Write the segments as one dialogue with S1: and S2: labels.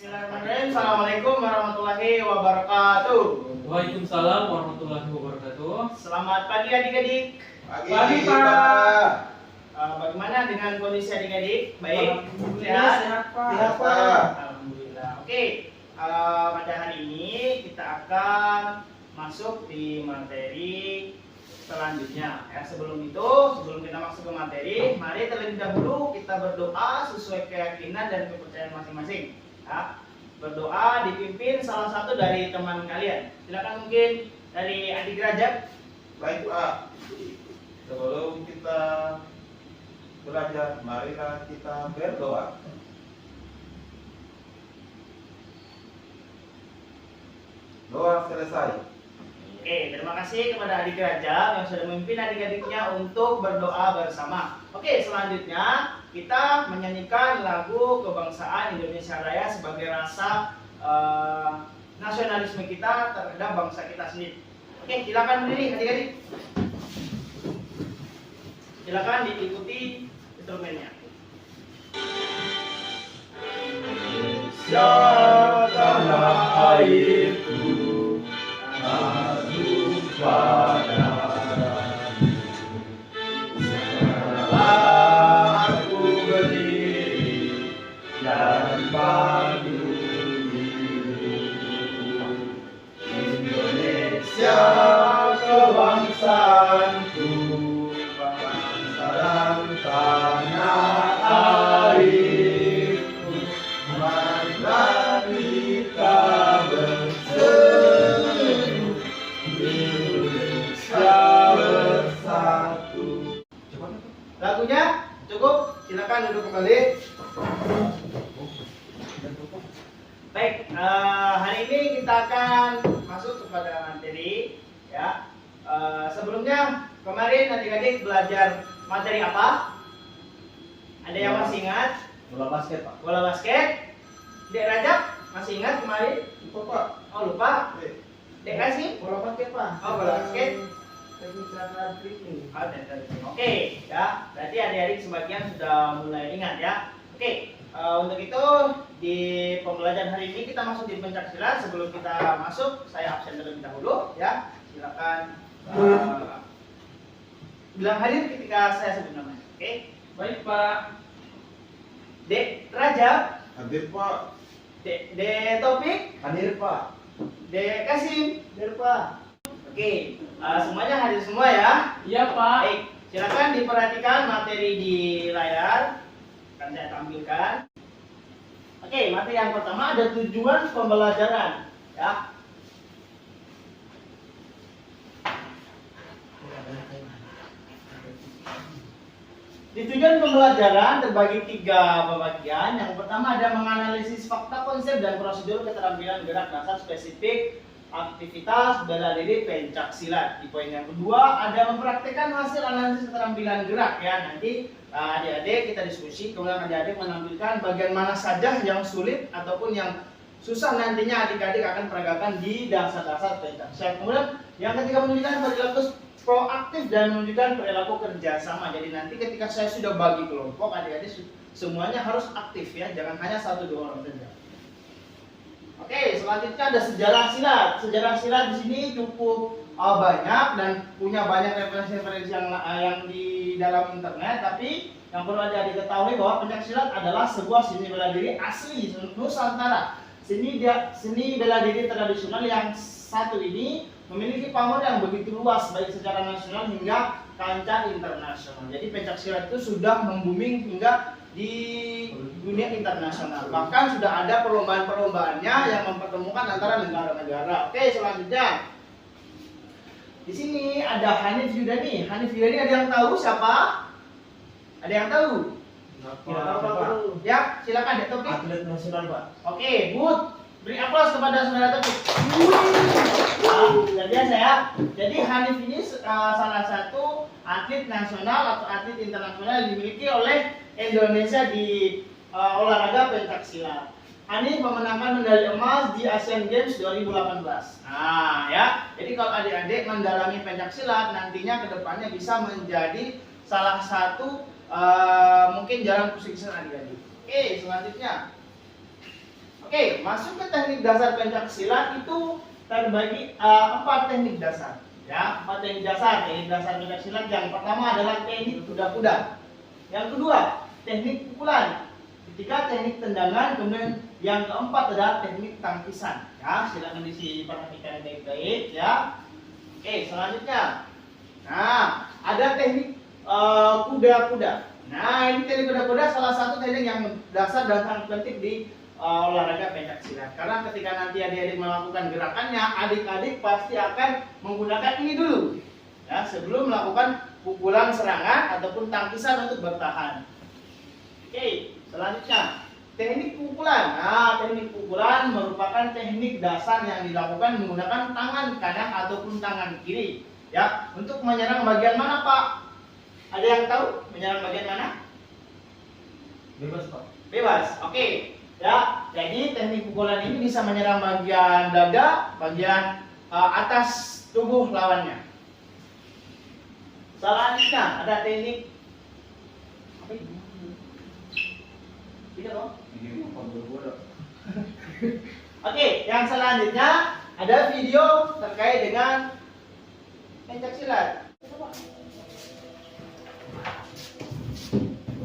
S1: Bismillahirrahmanirrahim. Assalamualaikum warahmatullahi wabarakatuh.
S2: Waalaikumsalam warahmatullahi wabarakatuh.
S1: Selamat pagi adik-adik.
S2: Pagi, Pak.
S1: Bagaimana dengan kondisi adik-adik? Baik?
S2: Alhamdulillah, sehat, Pak.
S1: Sehat, Pak. Alhamdulillah. Oke. Pada hari ini kita akan masuk di materi selanjutnya. Sebelum kita masuk ke materi, mari terlebih dahulu kita berdoa sesuai keyakinan dan kepercayaan masing-masing. Berdoa dipimpin salah satu dari teman kalian. Silakan mungkin dari adik Rajab.
S3: Baik Pak, sebelum kita belajar, marilah kita berdoa. Doa selesai.
S1: Oke, terima kasih kepada adik Rajab yang sudah memimpin adik-adiknya untuk berdoa bersama. Oke, selanjutnya kita menyanyikan lagu kebangsaan Indonesia Raya sebagai rasa nasionalisme kita terhadap bangsa kita sendiri. Oke, silakan berdiri adik-adik. Silakan diikuti instrumennya.
S3: Tanah airku, madu pada aku berdiri dan padu Indonesia kebangsaanku, bangsa dan tanah airku, marilah kita berseru Indonesia bersatu.
S1: Lagunya cukup, silakan duduk kembali. Baik, hari ini kita akan masuk kepada materi ya. Sebelumnya kemarin adik-adik belajar materi apa? Ada yang masih ingat?
S3: Bola basket Pak.
S1: Bola basket. Dek Rajab masih ingat kemarin?
S3: Lupa Pak.
S1: Oh lupa. Dek Kasih?
S3: Bola basket Pak.
S1: Oh bola basket.
S3: Teknik cara dribling.
S1: Oke, ya. Berarti adik-adik sebagian sudah mulai ingat ya. Oke, untuk itu di pembelajaran hari ini kita masuk di pencaksilat. Sebelum kita masuk, saya absen terlebih dahulu ya. Silakan bilang hadir ketika saya sebut namanya. Oke.
S2: Baik, Pak.
S1: Dek Rajab,
S3: Hadir Pak.
S1: Dek Topik,
S3: Hadir Pak.
S1: Dek Kasim, hadir Pak. Oke, semuanya hadir semua ya.
S2: Iya, Pak.
S1: Baik, silakan diperhatikan materi di layar. Akan saya tampilkan. Oke, materi yang pertama ada tujuan pembelajaran, ya. Di tujuan pembelajaran terbagi 3 pembagian. Yang pertama ada menganalisis fakta, konsep, dan prosedur keterampilan gerak dasar spesifik aktivitas bela diri pencak silat. Di poin yang kedua ada mempraktikkan hasil analisis keterampilan gerak ya. Nanti adik-adik kita diskusi, kemudian adik-adik menampilkan bagian mana saja yang sulit ataupun yang susah nantinya adik-adik akan peragakan di dasar-dasar pencak silat. Kemudian yang ketiga menunjukkan perilaku proaktif dan menunjukkan perilaku kerjasama. Jadi nanti ketika saya sudah bagi kelompok, adik-adik semuanya harus aktif ya, jangan hanya 1-2 orang saja. Oke, selanjutnya ada sejarah silat. Sejarah silat di sini cukup banyak dan punya banyak referensi-referensi yang di dalam internet. Tapi yang perlu adik-adik ketahui bahwa pencak silat adalah sebuah seni bela diri asli Nusantara. Seni bela diri tradisional yang satu ini memiliki pamor yang begitu luas baik secara nasional hingga kancah internasional. Jadi pencak silat itu sudah membuming hingga di dunia internasional. Bahkan sudah ada perlombaan-perlombaannya yang mempertemukan antara negara-negara. Oke, selanjutnya. Di sini ada Hanif Yudani. Hanif Yudani ada yang tahu siapa? Ada yang tahu?
S3: Pak.
S1: Ya, silakan Dek Topik.
S3: Atlet nasional Pak.
S1: Oke, good. Beri aplaus kepada saudara Topik. Luar biasa ya. Jadi Hanif ini salah satu atlet nasional atau atlet internasional yang dimiliki oleh Indonesia di olahraga pencak silat. Hanif memenangkan medali emas di Asian Games 2018. Nah, ya. Jadi kalau adik-adik mendalami pencak silat, nantinya kedepannya bisa menjadi salah satu mungkin jalan kesuksesan adik-adik. Oke, selanjutnya. Oke, masuk ke teknik dasar pencaksilat itu terbagi 4 teknik dasar. Ya, 4 teknik dasar. Teknik dasar pencaksilat yang pertama adalah teknik kuda-kuda. Yang kedua, teknik pukulan. Ketiga, teknik tendangan. Kemudian yang keempat adalah teknik tangkisan. Ya, silakan diperhatikan baik-baik ya. Oke, selanjutnya. Nah, ada teknik kuda-kuda. Nah, ini teknik kuda-kuda salah satu teknik yang dasar dan sangat penting di olahraga pencaksilat. Karena ketika nanti adik-adik melakukan gerakannya, adik-adik pasti akan menggunakan ini dulu. Ya, sebelum melakukan pukulan serangan ataupun tangkisan untuk bertahan. Oke, selanjutnya teknik pukulan. Nah, teknik pukulan merupakan teknik dasar yang dilakukan menggunakan tangan kanan ataupun tangan kiri. Ya, untuk menyerang bagian mana, Pak? Ada yang tahu menyerang bagian mana?
S3: Bebas, Pak.
S1: Bebas. Oke. Ya, jadi teknik pukulan ini bisa menyerang bagian dada, bagian atas tubuh lawannya. Selanjutnya ada teknik apa ini? Tidak loh.
S3: Ini apa berbola?
S1: Oke, yang selanjutnya ada video terkait dengan pencaksilat.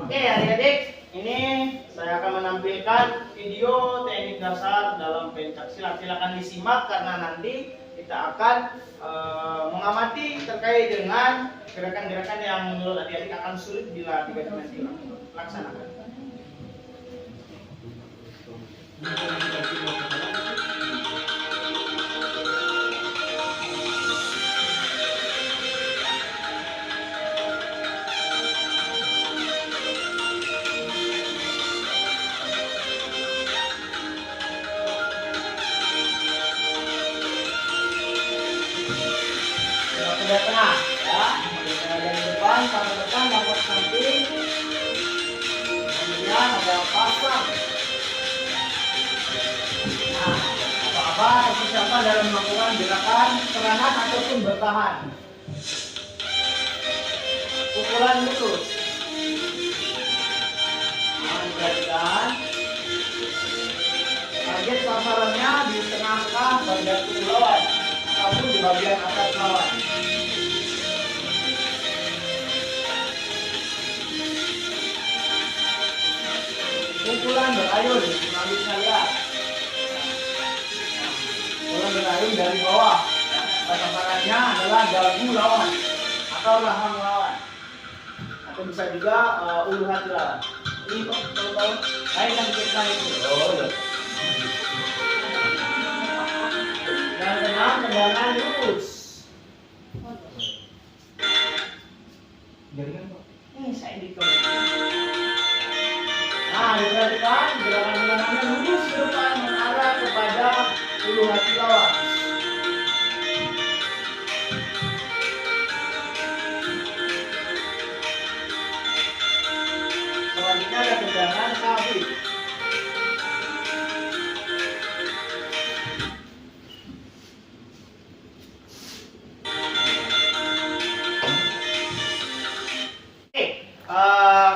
S1: Oke, adik-adik, ini saya akan menampilkan video teknik dasar dalam pencaksilat. Silakan disimak karena nanti kita akan mengamati terkait dengan gerakan-gerakan yang menurut adik-adik akan sulit bila adik-adik nanti laksanakan. Sudah tengah, ya. Dari depan sampai depan, dapat samping. Kemudian ada yang pasang. Nah, apa-apa persiapan dalam melakukan gerakan serangan ataupun bertahan. Pukulan lurus. Nah, diperhatikan. Target sasarannya di tengah-tengah bagian tubuh lawan ataupun di bagian atas lawan. Pukulan berayun, selanjutnya lihat. Pukulan berayun dari bawah. Sasarannya adalah dagu lawan atau rahang lawan, atau bisa juga ulu hati lawan. Ini kok tahu-tahu, lain yang kita itu.
S3: Oh, iya.
S1: Dan tendangan lurus.
S3: Jaringan, Pak.
S1: Ini saya dikomenti. Nah, diperhatikan gerakan-gerakannya lurus ke depan mengarah kepada ulu hati lawan. Selanjutnya ada tendangan kaki.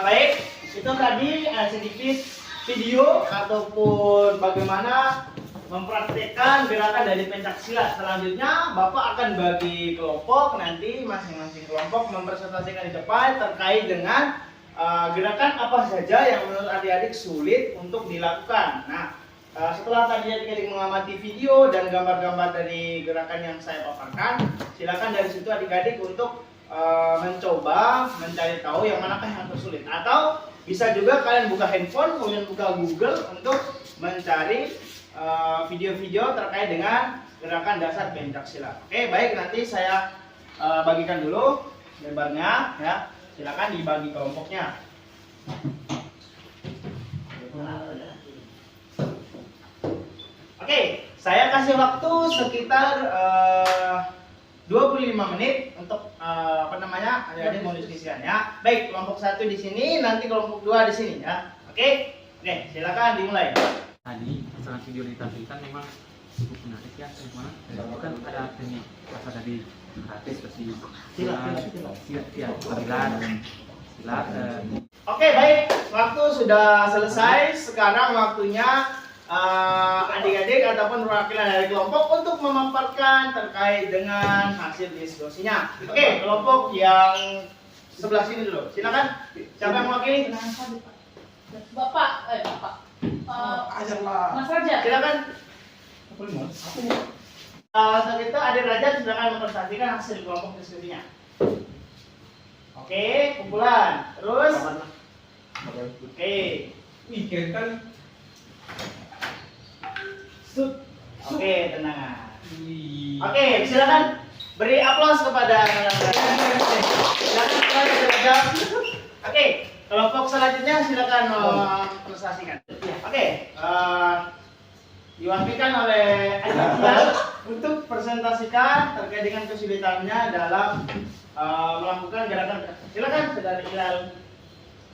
S1: Baik, itu tadi sedikit video ataupun bagaimana mempraktikkan gerakan dari pencaksilat. Selanjutnya Bapak akan bagi kelompok, nanti masing-masing kelompok mempresentasikan di depan terkait dengan gerakan apa saja yang menurut adik-adik sulit untuk dilakukan. Nah, setelah tadi adik-adik mengamati video dan gambar-gambar dari gerakan yang saya paparkan, silakan dari situ adik-adik untuk mencoba mencari tahu yang manakah yang tersulit, atau bisa juga kalian buka handphone kemudian buka Google untuk mencari video-video terkait dengan gerakan dasar pencaksilat. Oke, baik, nanti saya bagikan dulu lebarnya ya. Silakan dibagi kelompoknya. Oke, saya kasih waktu sekitar 25 menit untuk adik-adik mau diskusikan ya. Baik, kelompok 1 di sini, nanti kelompok 2 di sini ya. Oke, silakan dimulai.
S4: Tadi setelah video ditampilkan memang cukup menarik ya, teman-teman. Itu kan ada teknik apa tadi gratis seperti silat.
S1: Oke, baik, waktu sudah selesai. Sekarang waktunya adik-adik ataupun perwakilan dari kelompok untuk memaparkan terkait dengan hasil diskusinya. Oke, kelompok yang sebelah sini dulu. Silakan. Siapa yang mewakili?
S5: Bapak.
S3: Ajarlah.
S5: Mas Raja.
S1: Silakan.
S3: Apa ini mas?
S1: Untuk itu adik Raja silakan mempresentasikan hasil kelompok diskusinya. Oke, kumpulan. Terus. Oke.
S3: Wih, keren kali.
S1: Oke, tenang.
S3: Wih.
S1: Oke, silakan beri aplaus kepada silakan Raja. Oke, kelompok selanjutnya silakan mempresentasikan. Oke, diwakilkan oleh Aditya untuk presentasikan terkait dengan kesulitannya dalam melakukan gerakan. Silakan saudara Hilal.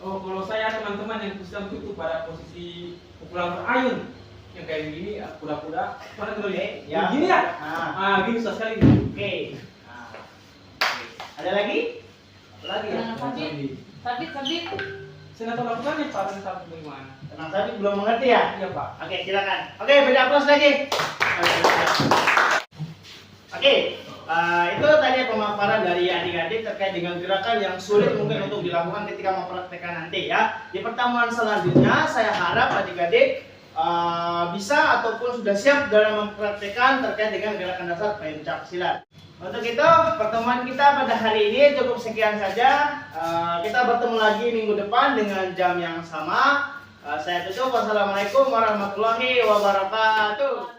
S2: Oh, kalau saya teman-teman yang kesulitan itu pada posisi pukulan berayun yang kayak gini, kuda-kuda, mana dulu ya?
S1: Ya.
S2: Gini ya?
S1: Nah.
S2: Gini susah sekali.
S1: Oke. Nah. Ada lagi? Apa lagi ya?
S5: Sabit.
S2: Saya nggak tahu lakukannya Pak, saya tahu bagaimana.
S1: Tenang tadi belum mengerti ya?
S2: Iya Pak.
S1: Oke, silakan. Oke, beri aplaus lagi. Oke, itu tadi pemaparan dari adik-adik terkait dengan gerakan yang sulit mungkin untuk dilakukan ketika mempraktekkan nanti ya. Di pertemuan selanjutnya, saya harap adik-adik bisa ataupun sudah siap dalam mempraktekkan terkait dengan gerakan dasar pencak silat. Untuk itu, pertemuan kita pada hari ini cukup sekian saja. Kita bertemu lagi minggu depan dengan jam yang sama. Saya tutup. Wassalamualaikum warahmatullahi wabarakatuh.